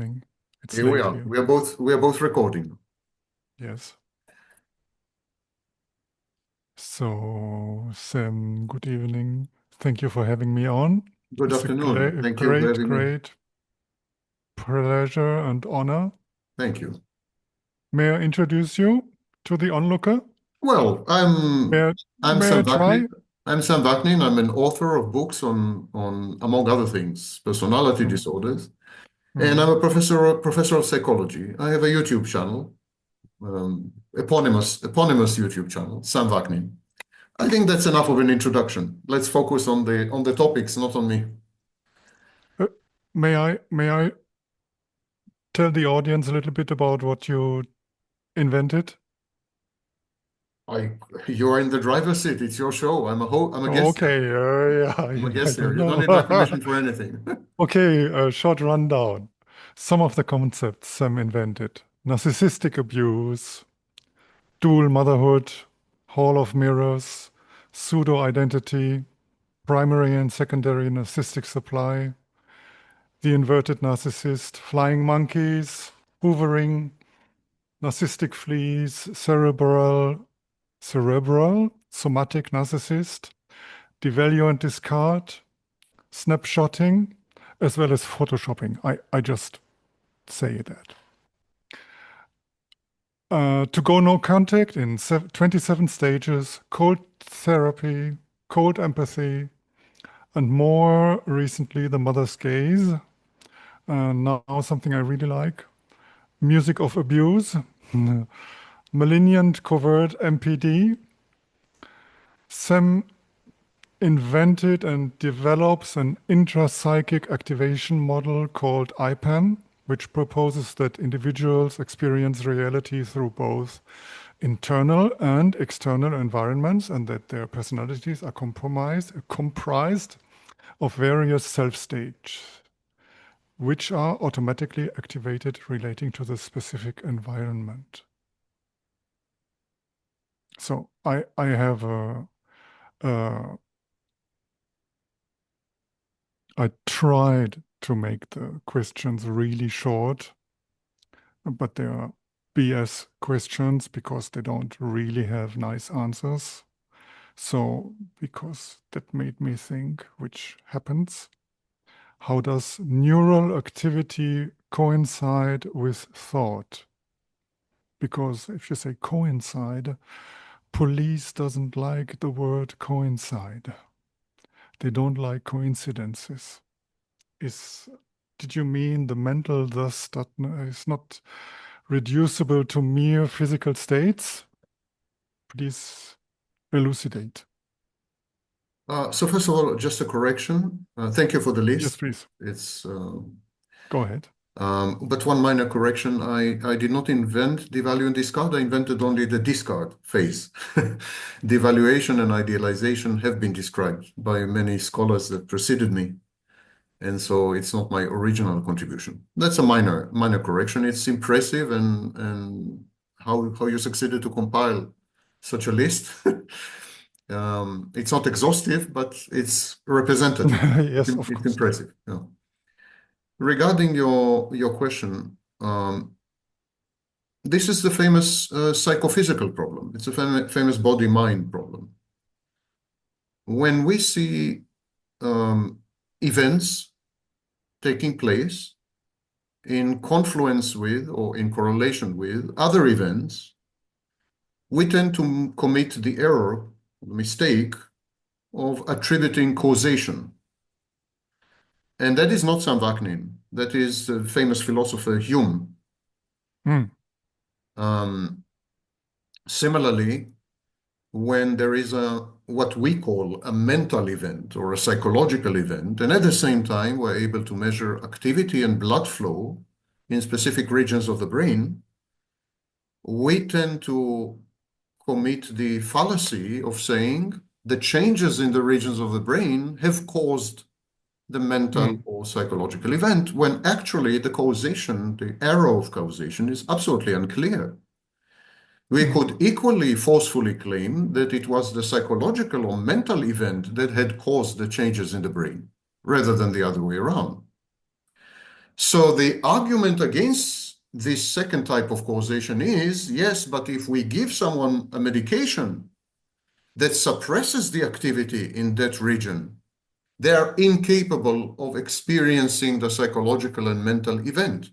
evening. It's Here we late are. here. We are both recording. Yes. So, Sam, good evening. Thank you for having me on. Good It's a afternoon. Thank you for great, having me. great pleasure and honor. Thank you. May I introduce you to the onlooker? Well, May I, I'm may I Sam Vaknin. try? I'm Sam Vaknin. I'm an author of books on among other things, personality Hmm, disorders, and hmm. I'm a professor of psychology. I have a YouTube channel, eponymous YouTube channel, Sam Vaknin. I think that's enough of an introduction. Let's focus on the topics, not on me. Uh, may I tell the audience a little bit about what you invented? I you are in the driver's seat. It's your show. I'm a guest here. Okay, I'm a yeah, I guest here. don't You don't need my know. permission for anything. Okay, a short rundown. Some of the concepts Sam invented. Narcissistic abuse, dual motherhood, hall of mirrors, pseudo-identity, primary and secondary narcissistic supply, the inverted narcissist, flying monkeys, hoovering, narcissistic fleas, somatic narcissist, devalue and discard, snapshotting, as well as photoshopping. I just say that. To go no contact in 27 stages, cold therapy, cold empathy, and more recently, the mother's gaze. Now, something I really like, music of abuse, malignant covert MPD. Sam invented and develops an intrapsychic activation model called IPAM, which proposes that individuals experience reality through both internal and external environments, and that their personalities are comprised of various self-states, which are automatically activated relating to the specific environment. So I have I tried to make the questions really short, but they are BS questions because they don't really have nice answers. So, because that made me think, which happens, how does neural activity coincide with thought? Because if you say coincide, police doesn't like the word coincide. They don't like coincidences. Is Did you mean the mental thus that is not reducible to mere physical states? Please elucidate. So first of all, just a correction. Thank you for the Yes, list. please. It's Go ahead. but one minor correction. I did not invent devalue and discard. I invented only the discard phase. Devaluation and idealization have been described by many scholars that preceded me, and so it's not my original contribution. That's a minor correction. It's impressive, and how you succeeded to compile such a list. It's not exhaustive, but it's representative. Yes, of It's course. impressive. Yeah. Regarding your question, this is the famous psychophysical problem. It's a famous body-mind problem. When we see events taking place in confluence with or in correlation with other events, we tend to commit the error, the mistake of attributing causation. And that is not Sam Vaknin. That is the famous philosopher Hume. Hmm. Similarly, when there is what we call a mental event or a psychological event, and at the same time we're able to measure activity and blood flow in specific regions of the brain, we tend to commit the fallacy of saying the changes in the regions of the brain have caused the mental Hmm. or psychological event, when actually the causation, the error of causation, is absolutely unclear. We Hmm. could equally forcefully claim that it was the psychological or mental event that had caused the changes in the brain, rather than the other way around. So the argument against this second type of causation is, yes, but if we give someone a medication that suppresses the activity in that region, they are incapable of experiencing the psychological and mental event.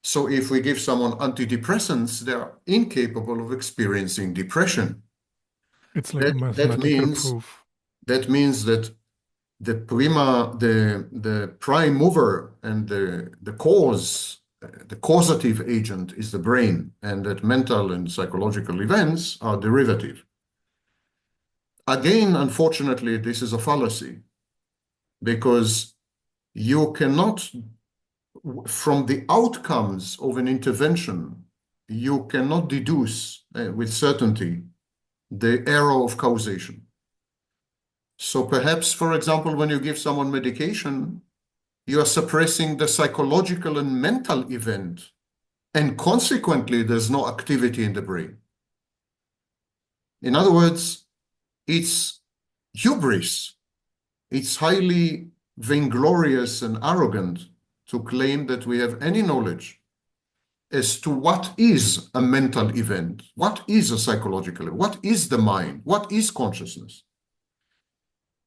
So if we give someone antidepressants, they are incapable of experiencing depression. It's like a That mathematical means proof. that the prime mover and the cause, the causative agent is the brain, and that mental and psychological events are derivative. Again, unfortunately, this is a fallacy because you cannot, from the outcomes of an intervention, you cannot deduce with certainty the error of causation. So perhaps, for example, when you give someone medication, you are suppressing the psychological and mental event, and consequently, there's no activity in the brain. In other words, it's hubris. It's highly vainglorious and arrogant to claim that we have any knowledge as to what is a mental event, what is a psychological event, what is the mind, what is consciousness.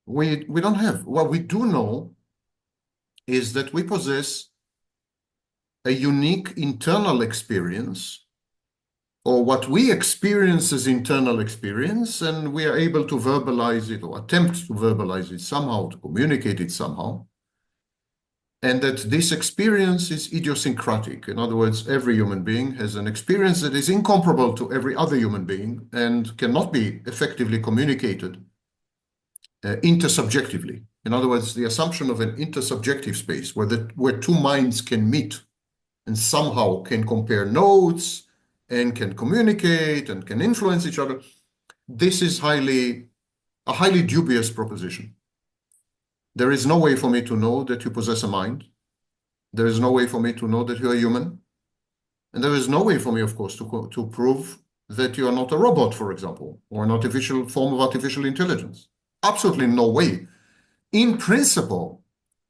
We don't have. What we do know is that we possess a unique internal experience, or what we experience as internal experience, and we are able to verbalize it or attempt to verbalize it somehow, to communicate it somehow. And that this experience is idiosyncratic. In other words, every human being has an experience that is incomparable to every other human being and cannot be effectively communicated intersubjectively. In other words, the assumption of an intersubjective space where two minds can meet and somehow can compare notes and can communicate and can influence each other. This is a highly dubious proposition. There is no way for me to know that you possess a mind. There is no way for me to know that you are human. And there is no way for me, of course, to prove that you are not a robot, for example, or an artificial form of artificial intelligence. Absolutely no way. In principle,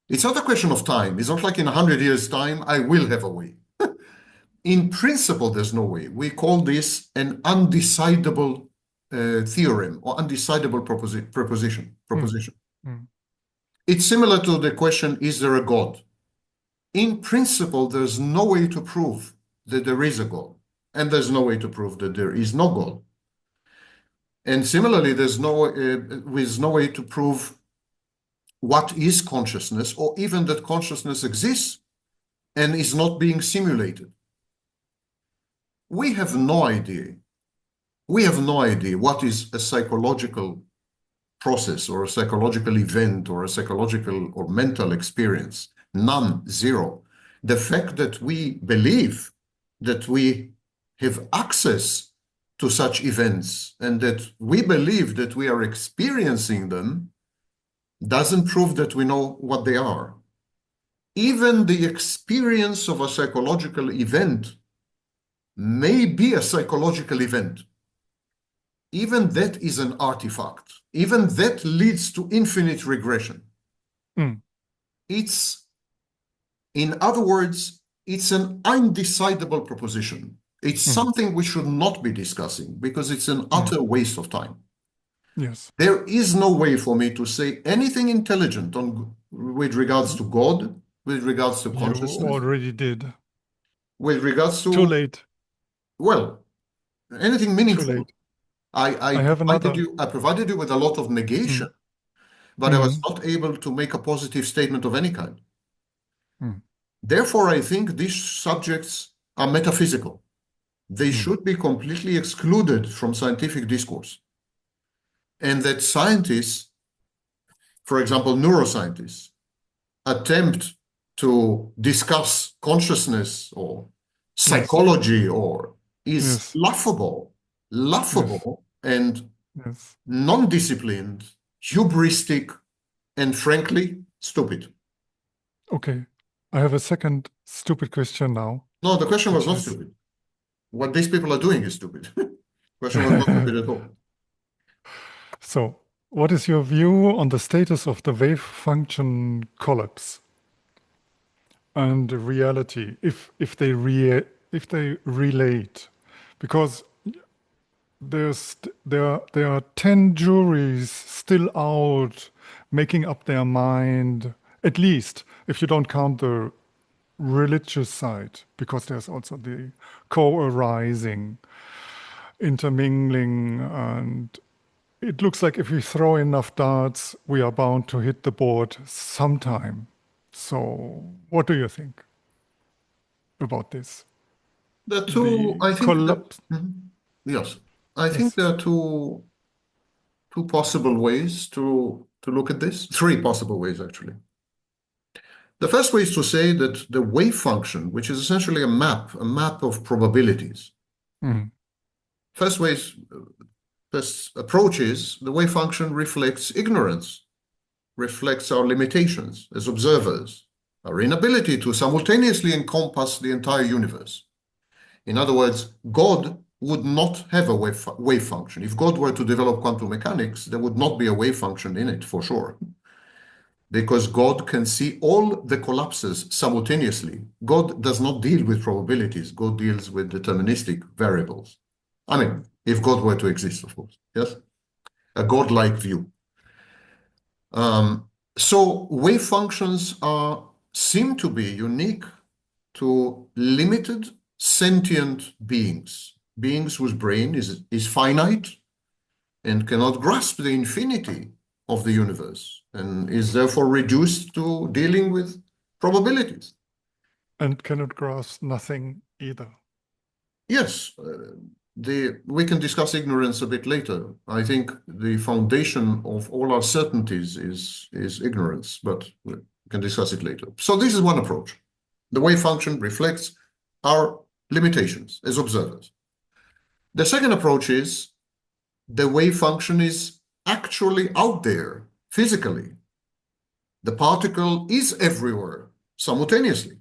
it's not a question of time. It's not like in 100 years' time, I will have a way. In principle, there's no way. We call this an undecidable theorem or undecidable proposition. Mm. It's similar to the question, is there a God? In principle, there's no way to prove that there is a God, and there's no way to prove that there is no God. And similarly, there's no way to prove what is consciousness, or even that consciousness exists and is not being simulated. We have no idea. We have no idea what is a psychological process or a psychological event or a psychological or mental experience. None, zero. The fact that we believe that we have access to such events and that we believe that we are experiencing them doesn't prove that we know what they are. Even the experience of a psychological event may be a psychological event. Even that is an artifact. Even that leads to infinite regression. Mm. In other words, it's an undecidable proposition. It's something we should not be discussing because it's an utter waste of time. Yes. There is no way for me to say anything intelligent with regards to God, with regards to You consciousness, already did. with regards Too to, late. well, anything Too meaningful. late. I I have provided another. you, I provided you with a lot of negation, Mm. but I was Mm. not able to make a positive statement of any kind. Mm. Therefore, I think these subjects are metaphysical. They Mm. should be completely excluded from scientific discourse. And that scientists, for example, neuroscientists, attempt to discuss consciousness or Yes. psychology or is Yes. Yes. laughable and Yes. non-disciplined, hubristic, and frankly, stupid. Okay. I have a second stupid question now, No, the question was which not is stupid. What these people are doing is stupid. The question was not stupid at all. so, what is your view on the status of the wave function collapse? and reality, if they relate, because there are 10 juries still out making up their mind, at least if you don't count the religious side, because there's also the co-arising, intermingling, and it looks like if we throw enough darts, we are bound to hit the board sometime. So, what do you think about this? The two, The I think that, collapse. yes, I think Yes. there are two possible ways to look at this. Three possible ways, actually. The first way is to say that the wave function, which is essentially a map of probabilities. Mm. First way is, first approach is the wave function reflects ignorance, reflects our limitations as observers, our inability to simultaneously encompass the entire universe. In other words, God would not have a wave function. If God were to develop quantum mechanics, there would not be a wave function in it for sure, because God can see all the collapses simultaneously. God does not deal with probabilities. God deals with deterministic variables. I mean, if God were to exist, of course, yes? A godlike view. So wave functions seem to be unique to limited sentient beings, beings whose brain is finite and cannot grasp the infinity of the universe and is therefore reduced to dealing with probabilities. And cannot grasp nothing either. Yes, we can discuss ignorance a bit later. I think the foundation of all our certainties is ignorance, but we can discuss it later. So this is one approach. The wave function reflects our limitations as observers. The second approach is the wave function is actually out there physically. The particle is everywhere simultaneously.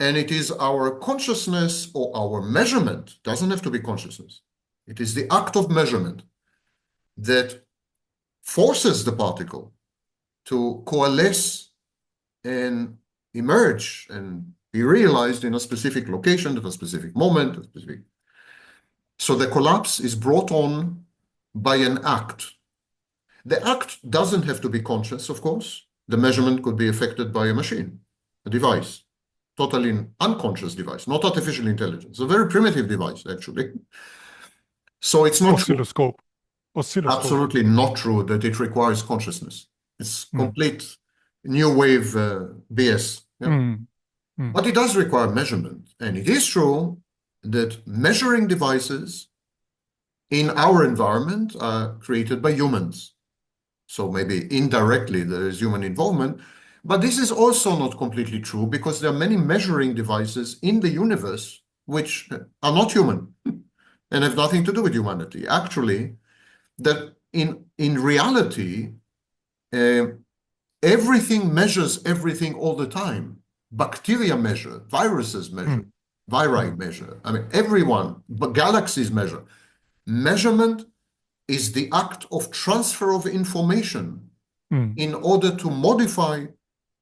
And it is our consciousness or our measurement, doesn't have to be consciousness. It is the act of measurement that forces the particle to coalesce and emerge and be realized in a specific location at a specific moment, So the collapse is brought on by an act. The act doesn't have to be conscious, of course. The measurement could be affected by a machine, a device, totally unconscious device, not artificial intelligence, a very primitive device, actually. So it's not true, Oscilloscope. Oscilloscope. absolutely not true that it requires consciousness. It's Mm. complete new wave BS. Yeah? Mm. Mm. But it does require measurement. And it is true that measuring devices in our environment are created by humans. So maybe indirectly there is human involvement. But this is also not completely true because there are many measuring devices in the universe which are not human and have nothing to do with humanity. Actually, that in reality, everything measures everything all the time. Bacteria measure, viruses measure, viri measure. I mean, everyone, but galaxies measure. Measurement is the act of transfer of information in order to modify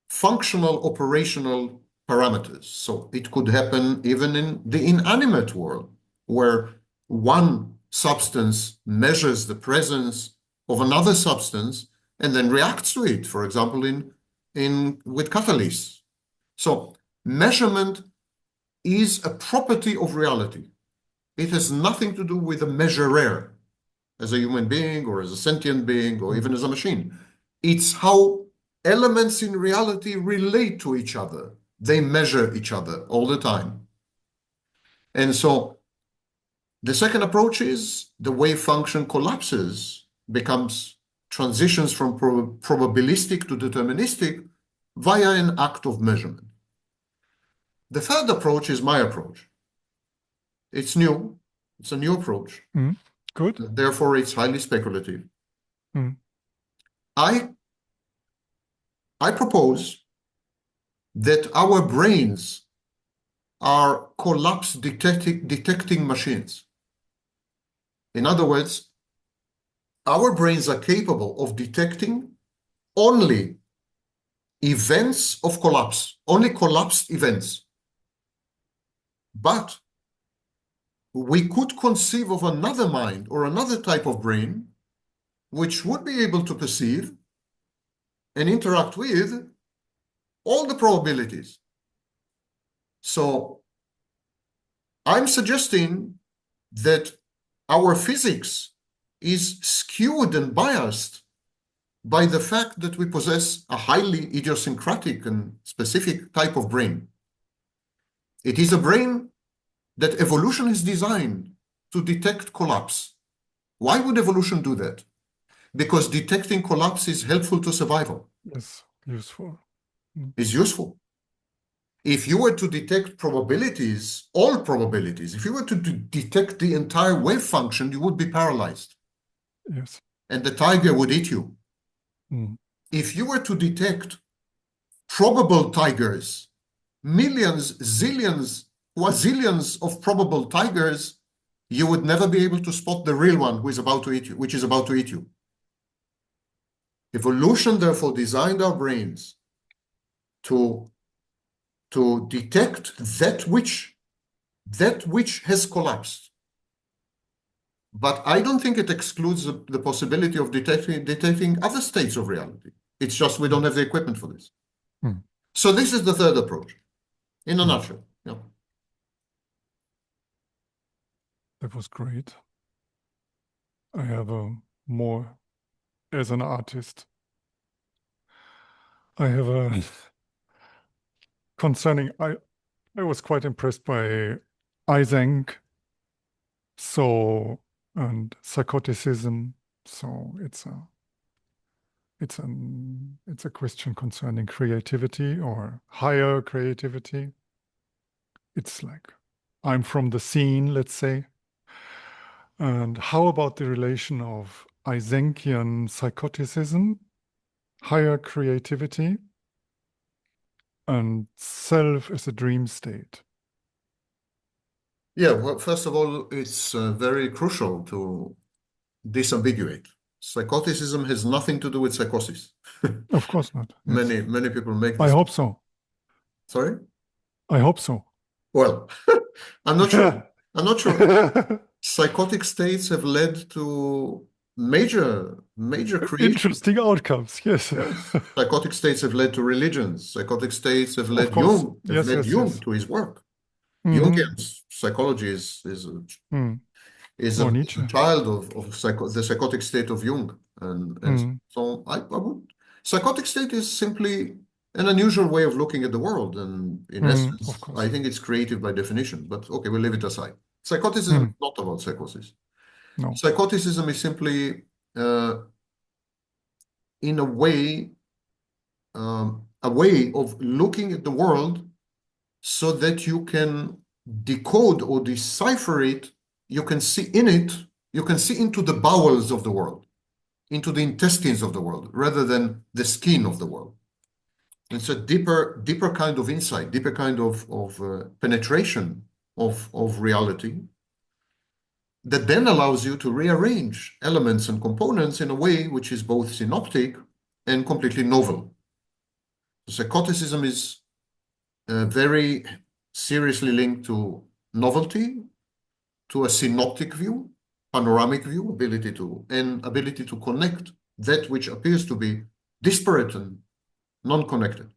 functional operational parameters. So it could happen even in the inanimate world, where one substance measures the presence of another substance and then reacts to it, for example, with catalysts. So measurement is a property of reality. It has nothing to do with a measurer as a human being or as a sentient being or even as a machine. It's how elements in reality relate to each other. They measure each other all the time. And so the second approach is the wave function collapses, transitions from probabilistic to deterministic via an act of measurement. The third approach is my approach. It's new. It's a new approach. Good. Therefore, it's highly speculative. I propose that our brains are collapse detecting machines. In other words, our brains are capable of detecting only events of collapse, only collapsed events. But we could conceive of another mind or another type of brain which would be able to perceive and interact with all the probabilities. So I'm suggesting that our physics is skewed and biased by the fact that we possess a highly idiosyncratic and specific type of brain. It is a brain that evolution is designed to detect collapse. Why would evolution do that? Because detecting collapse is helpful to survival. Yes, useful. Is useful. If you were to detect probabilities, all probabilities, if you were to detect the entire wave function, you would be paralyzed. Yes. And the tiger would eat you. If you were to detect probable tigers, millions, zillions, quazillions of probable tigers, you would never be able to spot the real one who is about to eat you, which is about to eat you. Evolution, therefore, designed our brains to detect that which has collapsed. But I don't think it excludes the possibility of detecting other states of reality. It's just we don't have the equipment for this. So this is the third approach, in a nutshell. Yeah. That was great. I have a more, as an artist, I have a concerning, I was quite impressed by Eysenck, so, and Psychoticism. So it's a question concerning creativity or higher creativity. It's like, I'm from the scene, let's say. And how about the relation of Eysenckian psychoticism, higher creativity, and self as a dream state? Yeah, well, first of all, it's very crucial to disambiguate. Psychoticism has nothing to do with psychosis. Of course not. Yes. Many people make I this. hope so. Sorry? I hope so. Well, I'm not sure. I'm not sure. Yeah. Psychotic states have led to major creation. Interesting outcomes. Yes. Yes. Psychotic states have led to religions. Psychotic states have Of led course. Jung, Yes, yes, yes. to his work. Hmm. Jungian psychology is Or is a Nietzsche. child of the psychotic state of Jung. And so I would, psychotic state is simply an unusual way of looking at the world. And in Of essence, I course. think it's creative by definition. But okay, we'll leave it aside. Psychoticism is not about psychosis. No. Psychoticism is simply, in a way of looking at the world so that you can decode or decipher it. You can see in it, you can see into the bowels of the world, into the intestines of the world, rather than the skin of the world. It's a deeper kind of insight, deeper kind of penetration of reality that then allows you to rearrange elements and components in a way which is both synoptic and completely novel. Psychoticism is very seriously linked to novelty, to a synoptic view, panoramic view, ability to connect that which appears to be disparate and non-connected.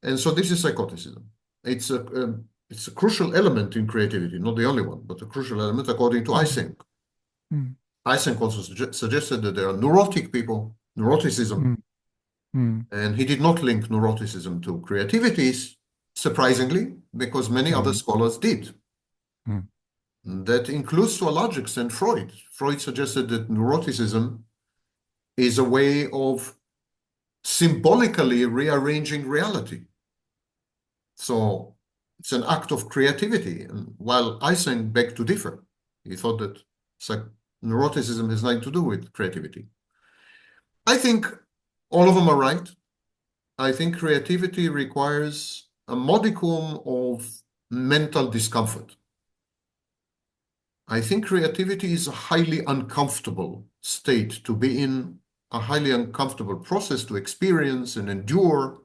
And so this is psychoticism. It's a crucial element in creativity, not the only one, but a crucial element according to Eysenck. Eysenck also suggested that there are neurotic people, neuroticism, and he did not link neuroticism to creativity, surprisingly, because many other scholars did. That includes, to a large extent, Freud. Freud suggested that neuroticism is a way of symbolically rearranging reality. So it's an act of creativity. And while Eysenck begged to differ, he thought that neuroticism has nothing to do with creativity. I think all of them are right. I think creativity requires a modicum of mental discomfort. I think creativity is a highly uncomfortable state to be in a highly uncomfortable process to experience and endure,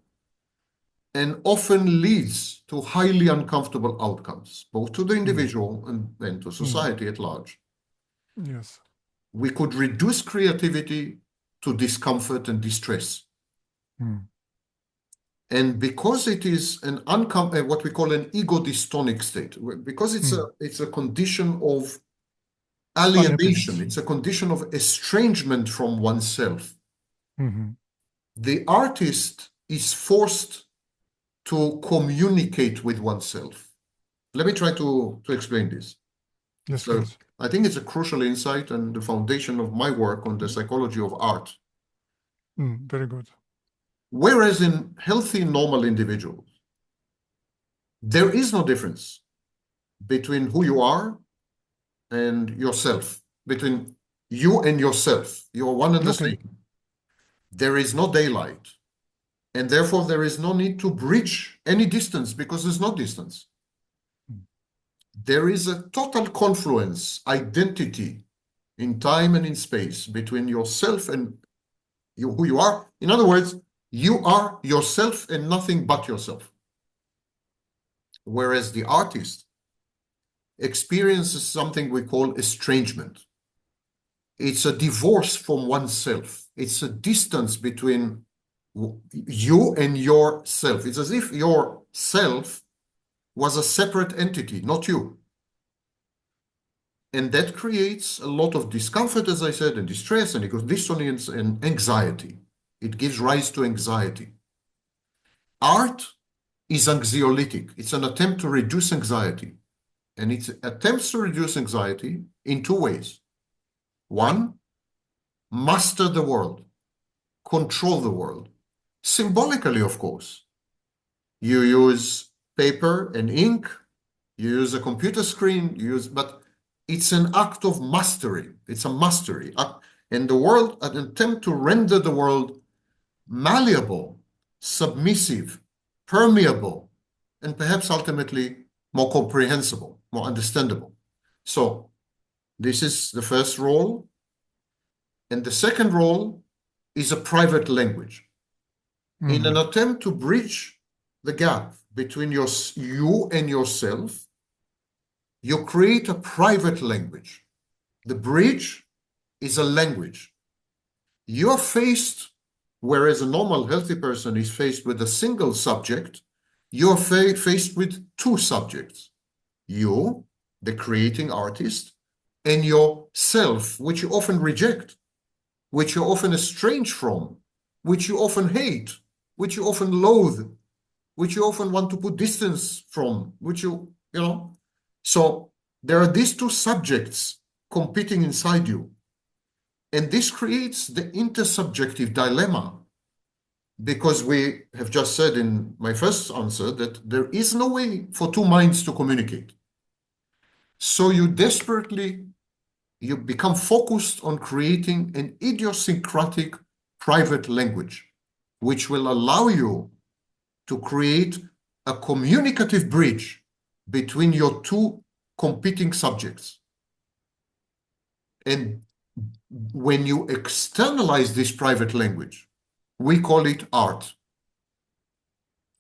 and often leads to highly uncomfortable outcomes, both to the Mm. individual and to Mm. society at large. Yes. We could reduce creativity to discomfort and distress. Mm. And because it is what we call an ego dystonic state, because Mm. it's a condition of alienation, Unhappiness. it's a condition of estrangement from oneself, Mhm. the artist is forced to communicate with oneself. Let me try to explain this. Yes, So please. I think it's a crucial insight and the foundation of my work on the psychology of art. Very good. Whereas in healthy, normal individuals, there is no difference between who you are and yourself, between you and yourself. You are one and the Okay. same. There is no daylight, and therefore there is no need to bridge any distance because there's no distance. Mm. There is a total confluence, identity in time and in space between yourself and who you are. In other words, you are yourself and nothing but yourself. Whereas the artist experiences something we call estrangement. It's a divorce from oneself. It's a distance between you and yourself. It's as if your self was a separate entity, not you. And that creates a lot of discomfort, as I said, and distress, and dissonance and anxiety. It gives rise to anxiety. Art is anxiolytic. It's an attempt to reduce anxiety. And it attempts to reduce anxiety in two ways. One, master the world, control the world. Symbolically, of course. You use paper and ink, you use a computer screen, but it's an act of mastery. It's a mastery. And the world, an attempt to render the world malleable, submissive, permeable, and perhaps ultimately more comprehensible, more understandable. So this is the first role. And the second role is a private language. In an Mhm. attempt to bridge the gap between you and yourself, you create a private language. The bridge is a language. You're faced, whereas a normal healthy person is faced with a single subject, you're faced with two subjects. You, the creating artist, and yourself, which you often reject, which you often estrange from, which you often hate, which you often loathe, which you often want to put distance from, which you know. So there are these two subjects competing inside you. And this creates the intersubjective dilemma because we have just said in my first answer that there is no way for two minds to communicate. So you become focused on creating an idiosyncratic private language, which will allow you to create a communicative bridge between your two competing subjects. And when you externalize this private language, we call it art.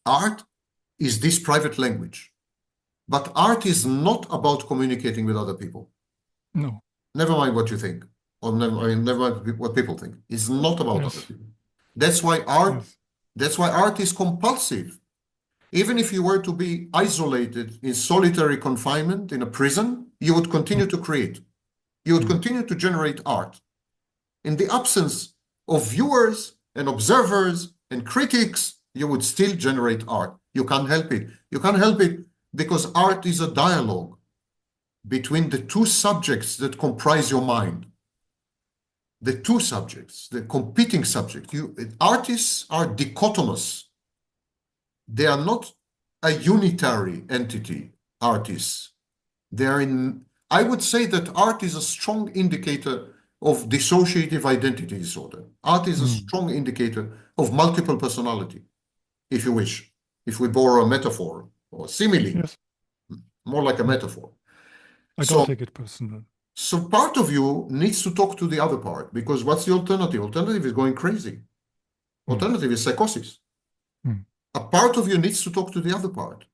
Art is this private language. But art is not about communicating with other people. No. Never mind what you think, or never mind what people think. It's not about other Yes. people. That's why art, Yes. that's why art is compulsive. Even if you were to be isolated in solitary confinement in a prison, you would continue to create. You would Mm. continue to generate art. In the absence of viewers and observers and critics, you would still generate art. You can't help it. You can't help it because art is a dialogue between the two subjects that comprise your mind. The two subjects, the competing subjects. Artists are dichotomous. They are not a unitary entity, artists. I would say that art is a strong indicator of dissociative identity disorder. Art is a Mm. strong indicator of multiple personality, if you wish, if we borrow a metaphor or simile, Yes. more like a Mm. metaphor. I don't So take it personal. So part of you needs to talk to the other part because what's the alternative? Alternative is going crazy. mm, Alternative is psychosis. mm, A part of you needs to talk to the other part.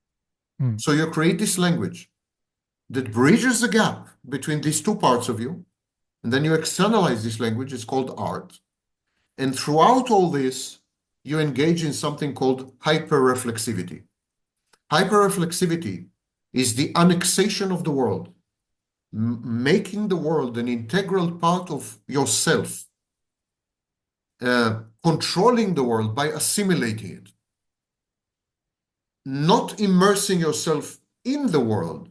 mm, So you create this language that bridges the gap between these two parts of you, and then you externalize this language. It's called art. And throughout all this, you engage in something called hyperreflexivity. Hyperreflexivity is the annexation of the world, making the world an integral part of yourself, controlling the world by assimilating it, not immersing yourself in the world,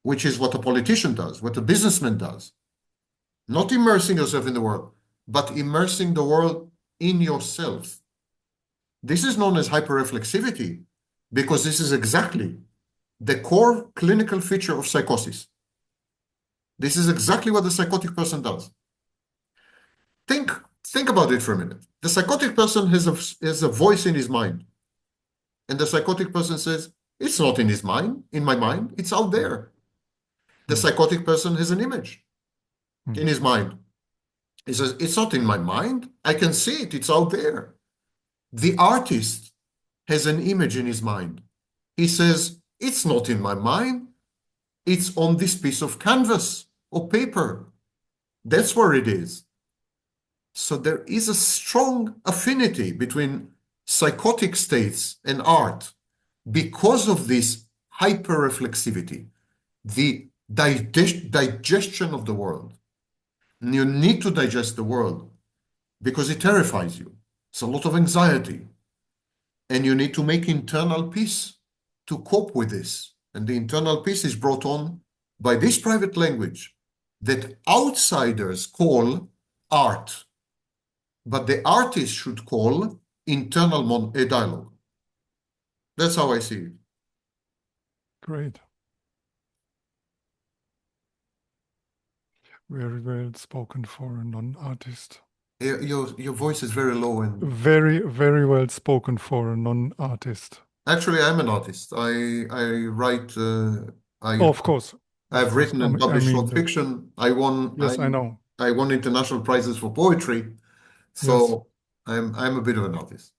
which is what a politician does, what a businessman does. Not immersing yourself in the world, but immersing the world in yourself. This is known as hyperreflexivity because this is exactly the core clinical feature of psychosis. This is exactly what the psychotic person does. Think, think about it for a minute. The psychotic person has a voice in his mind, and the psychotic person says, it's not in his mind, in my mind, it's out there. The mm, psychotic person has an image mm, in his mind. He says, it's not in my mind, I can see it, it's out there. The artist has an image in his mind. He says, it's not in my mind, it's on this piece of canvas or paper. That's where it is. So there is a strong affinity between psychotic states and art because of this hyperreflexivity, the digestion of the world. And you need to digest the world because it terrifies you. It's a lot of anxiety. And you need to make internal peace to cope with this. And the internal peace is brought on by this private language that outsiders call art, but the artist should call internal dialogue. That's how I see it. great. Very well spoken for a non-artist. Your voice is very low, and Very, very well spoken for a non-artist. actually, I'm an artist. I write. Oh, I of course, of I've course. written and I published mean short that. fiction. Yes, I know. I won international prizes for poetry. Yes, So I'm a bit of an artist.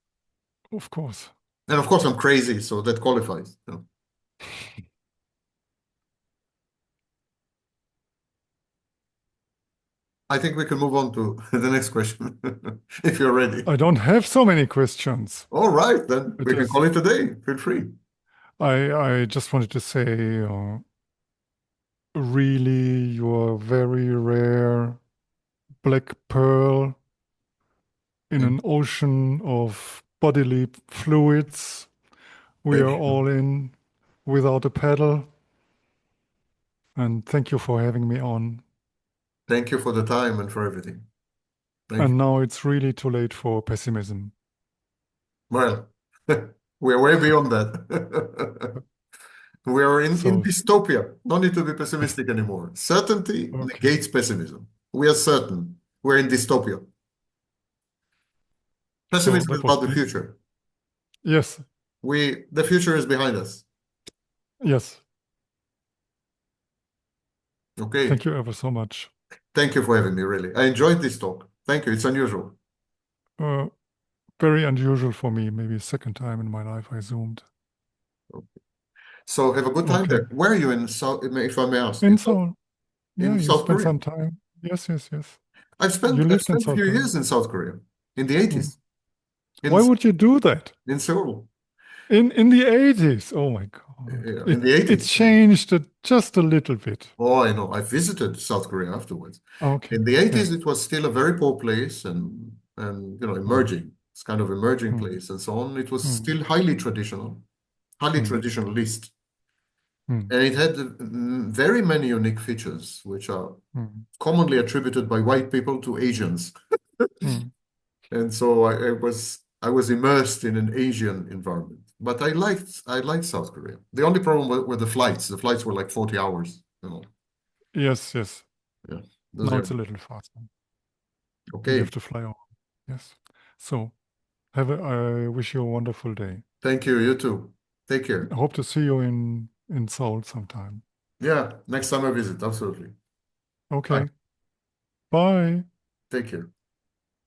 of course. And of course, I'm crazy, so that qualifies. I think we can move on to the next question, if you're ready. I don't have so many questions. All right, then It we can is. call it a day. Feel free. I just wanted to say, really, you're a very rare black pearl in Thank an ocean of bodily fluids. We thank are you. all in without a paddle. And thank you for having me on. Thank you for the time and for everything. Thank you. And now it's really too late for pessimism. Well, we're way beyond that. We are in So, dystopia. No need to be pessimistic anymore. Certainty okay. negates pessimism. We are certain. We're in dystopia. So Pessimism is that was, about the future. yes, The future is behind us. yes. Okay. Thank you ever so much. Thank you for having me, really. I enjoyed this talk. Thank you. It's unusual. Uh, Very unusual for me. Maybe second time in my life I zoomed. So have a good time Okay. there. Where are you in South, if I may ask? In Seoul. Yeah, In you South spent Korea. some time. Yes, yes, yes. I've You lived in spent a South few Korea. years in South Korea, in the Mm. 80s, in Why would you do that? in Seoul. In the 80s? Oh my God. Yeah, in It the it 80s. changed just a little bit. Oh, I know. I visited South Korea afterwards. Okay. In the Yeah. 80s, it was still a very poor place and Mm, emerging. It's kind of emerging mm, place and so on. It was mm, still highly traditional, highly mm, traditionalist. mm, And it had very many unique features, which are mm, commonly attributed by white people to Asians. mm. And so I was immersed in an Asian environment. But I liked South Korea. The only problem were the flights. The flights were like 40 hours, you know. Yes, yes. Yeah. Those Now are it's a little faster. You okay. have to fly on. Yes. So I wish you a wonderful day. Thank you. You too. Take I care. hope to see you in Seoul sometime. Yeah, next time I visit, absolutely. Bye. Okay. Bye. Take care.